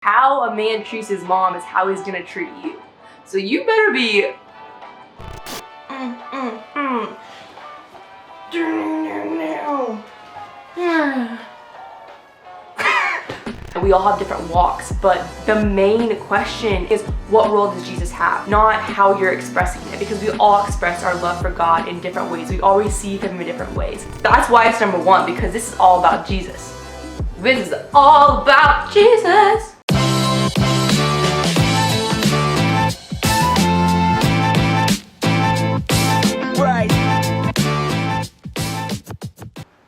How a man treats his mom is how he's gonna treat you. So you better be We all have different walks, but the main question is, what role does Jesus have? Not how you're expressing it, because we all express our love for God in different ways. We all receive Him in different ways. That's why it's number one, because this is all about Jesus. This is all about Jesus.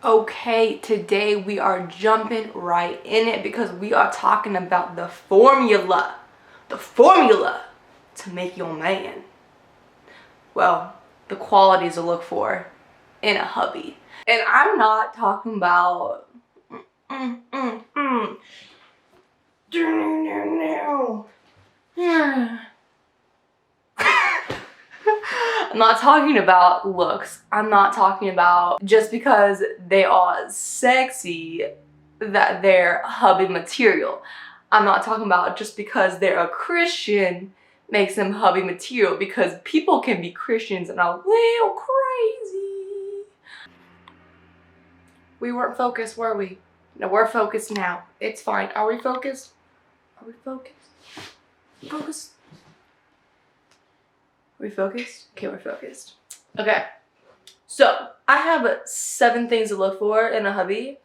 Okay, today we are jumping right in it because we are talking about the formula to make you a man. Well, the qualities to look for in a hubby. And I'm not talking about I'm not talking about looks. I'm not talking about just because they are sexy that they're hubby material. I'm not talking about just because they're a Christian makes them hubby material, because people can be Christians and a little crazy. We weren't focused, were we? No, we're focused now. It's fine. Are we focused? Are we focused? Focus. Are we focused? Okay, we're focused. Okay. So, I have 7 things to look for in a hubby.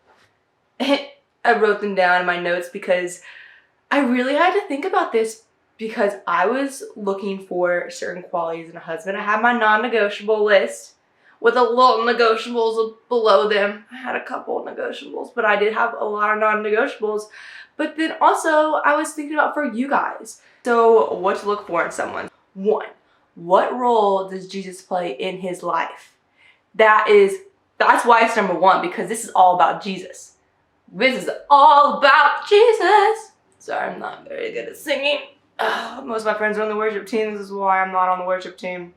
I wrote them down in my notes because I really had to think about this, because I was looking for certain qualities in a husband. I had my non-negotiable list with a little negotiables below them. I had a couple negotiables, but I did have a lot of non-negotiables. But then also, I was thinking about for you guys. So, what to look for in someone. 1. What role does Jesus play in his life? That's why it's number 1, because this is all about Jesus. This is all about Jesus. Sorry, I'm not very good at singing. Most of my friends are on the worship team. This is why I'm not on the worship team.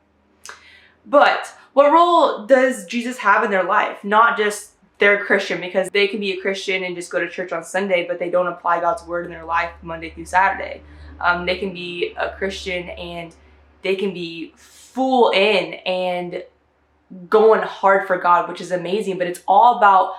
But what role does Jesus have in their life? Not just they're a Christian, because they can be a Christian and just go to church on Sunday, but they don't apply God's word in their life Monday through Saturday. They can be a Christian and they can be full in and going hard for God, which is amazing, but it's all about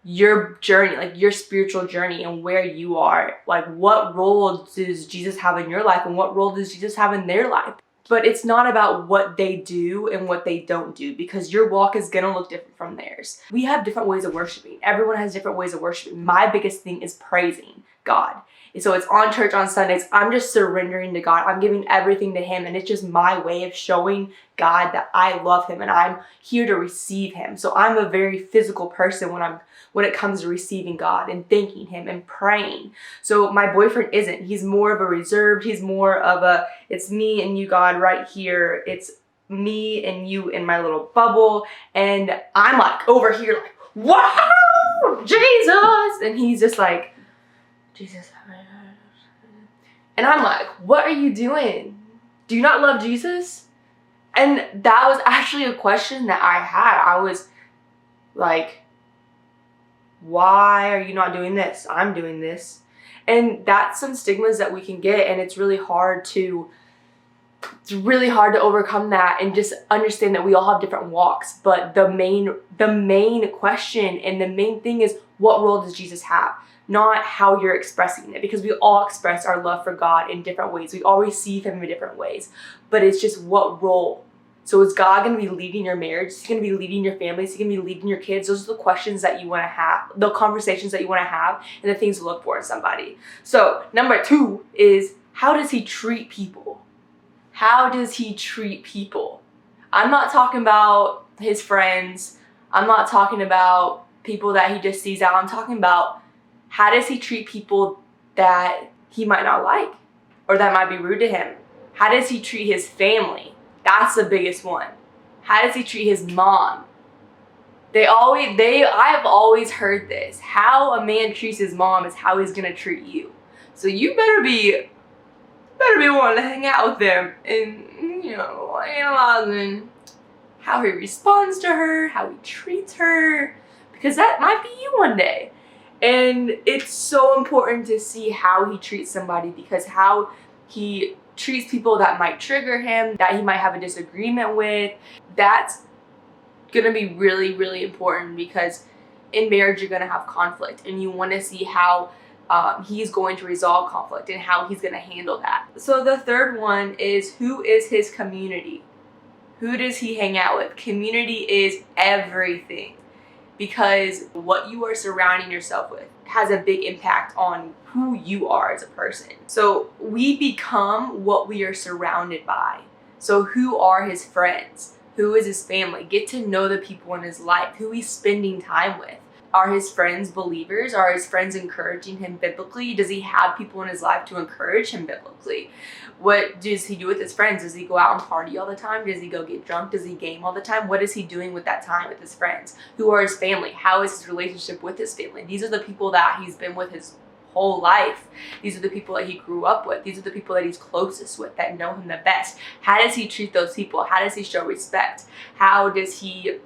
your journey, like your spiritual journey and where you are. Like, what role does Jesus have in your life and what role does Jesus have in their life? But it's not about what they do and what they don't do, because your walk is gonna look different from theirs. We have different ways of worshiping. Everyone has different ways of worshiping. My biggest thing is praising God. And so it's on church on Sundays. I'm just surrendering to God. I'm giving everything to Him. And it's just my way of showing God that I love Him and I'm here to receive Him. So I'm a very physical person when it comes to receiving God and thanking Him and praying. So my boyfriend isn't. He's more of a reserved. He's more of a, it's me and you, God, right here. It's me and you in my little bubble. And I'm like over here like, wow, Jesus. And he's just like, Jesus. And I'm like, what are you doing? Do you not love Jesus? And that was actually a question that I had. I was like, why are you not doing this? I'm doing this. And that's some stigmas that we can get, and it's really hard to overcome that and just understand that we all have different walks. But the main question and the main thing is, what role does Jesus have? Not how you're expressing it, because we all express our love for God in different ways. We all receive Him in different ways, but it's just what role. So is God going to be leading your marriage? Is He going to be leading your family? Is He going to be leading your kids? Those are the questions that you want to have, the conversations that you want to have, and the things to look for in somebody. So number 2 is, how does he treat people? How does he treat people? I'm not talking about his friends. I'm not talking about people that he just sees out. I'm talking about, how does he treat people that he might not like or that might be rude to him? How does he treat his family? That's the biggest one. How does he treat his mom? I've always heard this. How a man treats his mom is how he's gonna treat you. So you better be wanting to hang out with them and, analyzing how he responds to her, how he treats her, because that might be you one day. And it's so important to see how he treats somebody, because how he treats people that might trigger him, that he might have a disagreement with, that's gonna be really, really important, because in marriage you're gonna have conflict, and you want to see how he's going to resolve conflict and how he's gonna handle that. So the third one is, who is his community? Who does he hang out with? Community is everything, because what you are surrounding yourself with has a big impact on who you are as a person. So we become what we are surrounded by. So who are his friends? Who is his family? Get to know the people in his life, who he's spending time with. Are his friends believers? Are his friends encouraging him biblically? Does he have people in his life to encourage him biblically? What does he do with his friends? Does he go out and party all the time? Does he go get drunk? Does he game all the time? What is he doing with that time with his friends? Who are his family? How is his relationship with his family? These are the people that he's been with his whole life. These are the people that he grew up with. These are the people that he's closest with, that know him the best. How does he treat those people? How does he show respect? How does he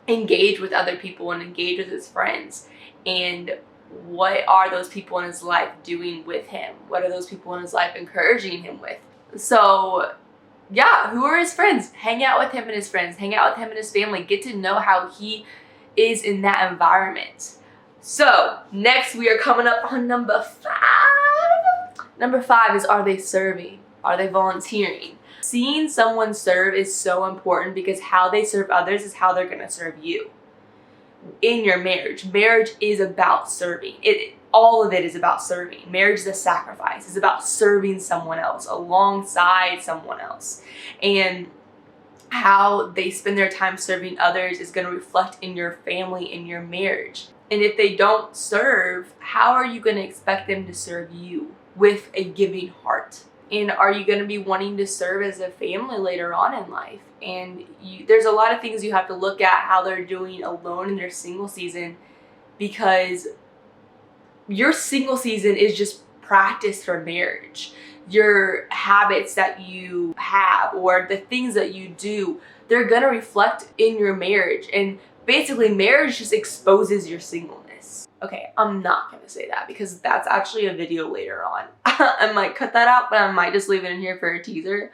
engage with other people and engage with his friends? And what are those people in his life doing with him? What are those people in his life encouraging him with? So yeah, who are his friends? Hang out with him and his friends. Hang out with him and his family. Get to know how he is in that environment. So next we are coming up on number 5. Number 5 is, are they serving? Are they volunteering? Seeing someone serve is so important, because how they serve others is how they're going to serve you in your marriage. Marriage is about serving. All of it is about serving. Marriage is a sacrifice. It's about serving someone else alongside someone else. And how they spend their time serving others is going to reflect in your family, in your marriage. And if they don't serve, how are you going to expect them to serve you with a giving heart? And are you going to be wanting to serve as a family later on in life? And there's a lot of things you have to look at how they're doing alone in their single season, because your single season is just practice for marriage. Your habits that you have, or the things that you do, they're going to reflect in your marriage. And basically, marriage just exposes your singleness. Okay, I'm not going to say that, because that's actually a video later on. I might cut that out, but I might just leave it in here for a teaser.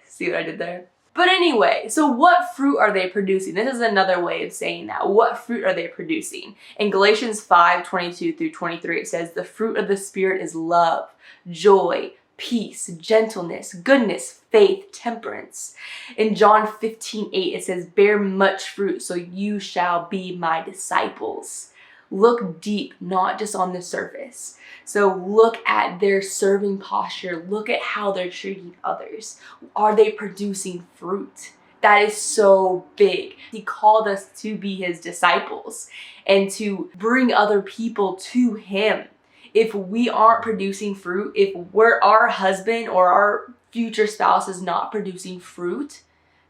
See what I did there? But anyway, so what fruit are they producing? This is another way of saying that. What fruit are they producing? In Galatians 5:22-23, it says, the fruit of the Spirit is love, joy, peace, gentleness, goodness, faith, temperance. In John 15:8, it says, bear much fruit, so you shall be my disciples. Look deep, not just on the surface. So look at their serving posture. Look at how they're treating others. Are they producing fruit? That is so big. He called us to be his disciples and to bring other people to him. If we aren't producing fruit, if our husband or our future spouse is not producing fruit,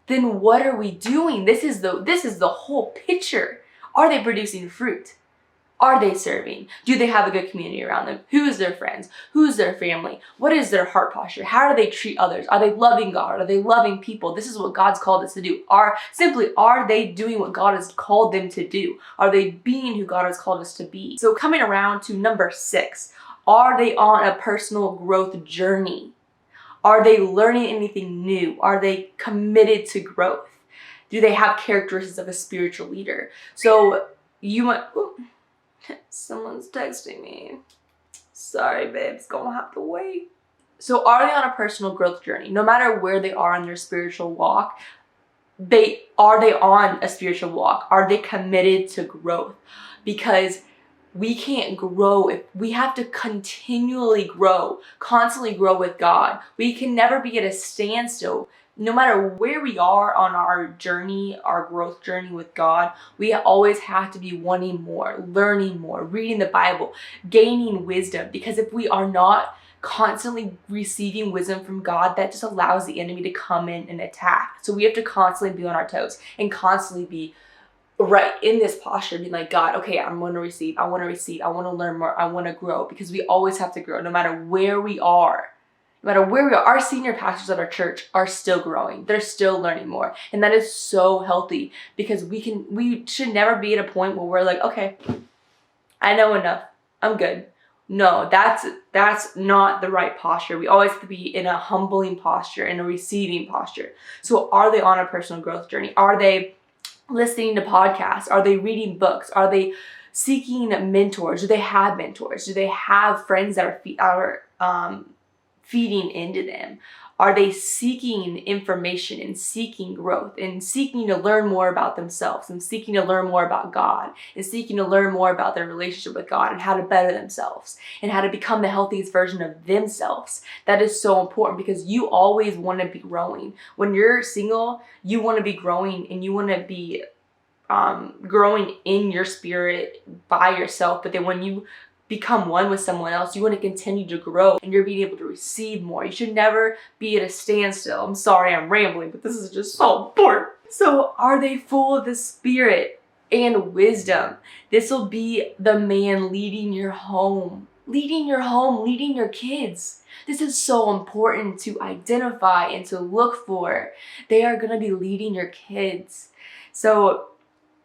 then what are we doing? This is the whole picture. Are they producing fruit? Are they serving? Do they have a good community around them? Who is their friends? Who's their family? What is their heart posture? How do they treat others? Are they loving God? Are they loving people? This is what God's called us to do. Are they doing what God has called them to do? Are they being who God has called us to be? So coming around to number 6, are they on a personal growth journey? Are they learning anything new? Are they committed to growth? Do they have characteristics of a spiritual leader? So you might... Someone's texting me. Sorry, babes, gonna have to wait. So are they on a personal growth journey? No matter where they are in their spiritual walk, are they on a spiritual walk? Are they committed to growth? Because we can't grow if we have to continually grow, constantly grow with God. We can never be at a standstill. No matter where we are on our journey, our growth journey with God, we always have to be wanting more, learning more, reading the Bible, gaining wisdom. Because if we are not constantly receiving wisdom from God, that just allows the enemy to come in and attack. So we have to constantly be on our toes and constantly be right in this posture, being like, God, okay, I'm going to receive, I want to learn more, I want to grow. Because we always have to grow no matter where we are. No matter where we are, our senior pastors at our church are still growing. They're still learning more. And that is so healthy, because we should never be at a point where we're like, okay, I know enough. I'm good. No, that's not the right posture. We always have to be in a humbling posture, in a receiving posture. So are they on a personal growth journey? Are they listening to podcasts? Are they reading books? Are they seeking mentors? Do they have mentors? Do they have friends that are feeding into them? Are they seeking information and seeking growth and seeking to learn more about themselves and seeking to learn more about God and seeking to learn more about their relationship with God and how to better themselves and how to become the healthiest version of themselves? That is so important, because you always want to be growing. When you're single, you want to be growing, and you want to be growing in your spirit by yourself. But then when you become one with someone else, you want to continue to grow, and you're being able to receive more. You should never be at a standstill. I'm sorry I'm rambling, but this is just so important. So are they full of the Spirit and wisdom? This will be the man leading your home, leading your kids. This is so important to identify and to look for. They are going to be leading your kids. So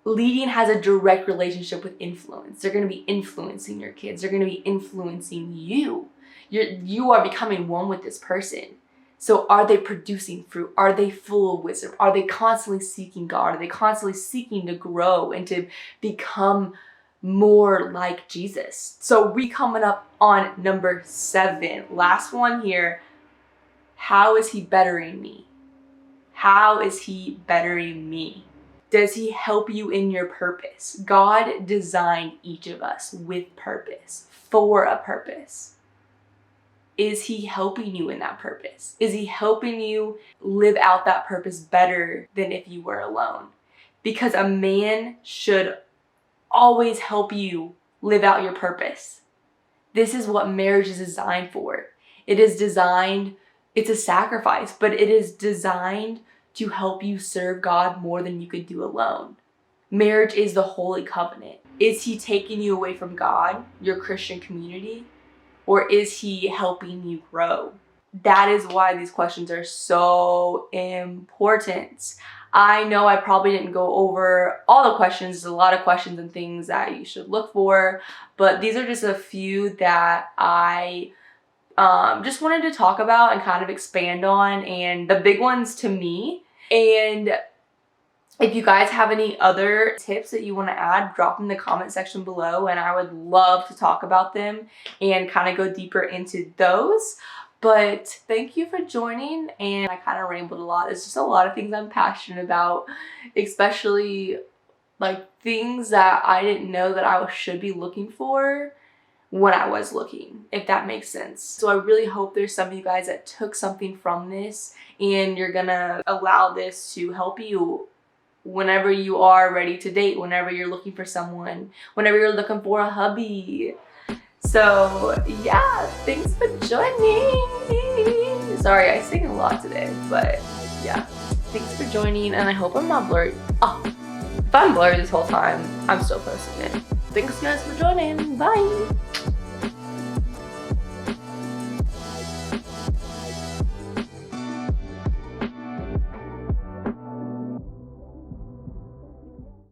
leading has a direct relationship with influence. They're going to be influencing your kids. They're going to be influencing you. You are becoming one with this person. So are they producing fruit? Are they full of wisdom? Are they constantly seeking God? Are they constantly seeking to grow and to become more like Jesus? So we coming up on number 7. Last one here. How is he bettering me? How is he bettering me? Does he help you in your purpose? God designed each of us with purpose, for a purpose. Is he helping you in that purpose? Is he helping you live out that purpose better than if you were alone? Because a man should always help you live out your purpose. This is what marriage is designed for. It's a sacrifice, but it is designed to help you serve God more than you could do alone. Marriage is the holy covenant. Is he taking you away from God, your Christian community, or is he helping you grow? That is why these questions are so important. I know I probably didn't go over all the questions. There's a lot of questions and things that you should look for, but these are just a few that I just wanted to talk about and kind of expand on, and the big ones to me. And if you guys have any other tips that you want to add, drop them in the comment section below, and I would love to talk about them and kind of go deeper into those. But thank you for joining, and I kind of rambled a lot. It's just a lot of things I'm passionate about, especially like things that I didn't know that I should be looking for when I was looking, if that makes sense. So I really hope there's some of you guys that took something from this, and you're gonna allow this to help you whenever you are ready to date, whenever you're looking for someone, whenever you're looking for a hubby. So yeah, thanks for joining. Sorry, I sing a lot today, but yeah. Thanks for joining, and I hope I'm not blurry. Oh, if I'm blurry this whole time, I'm still posting it. Thanks guys for joining. Bye.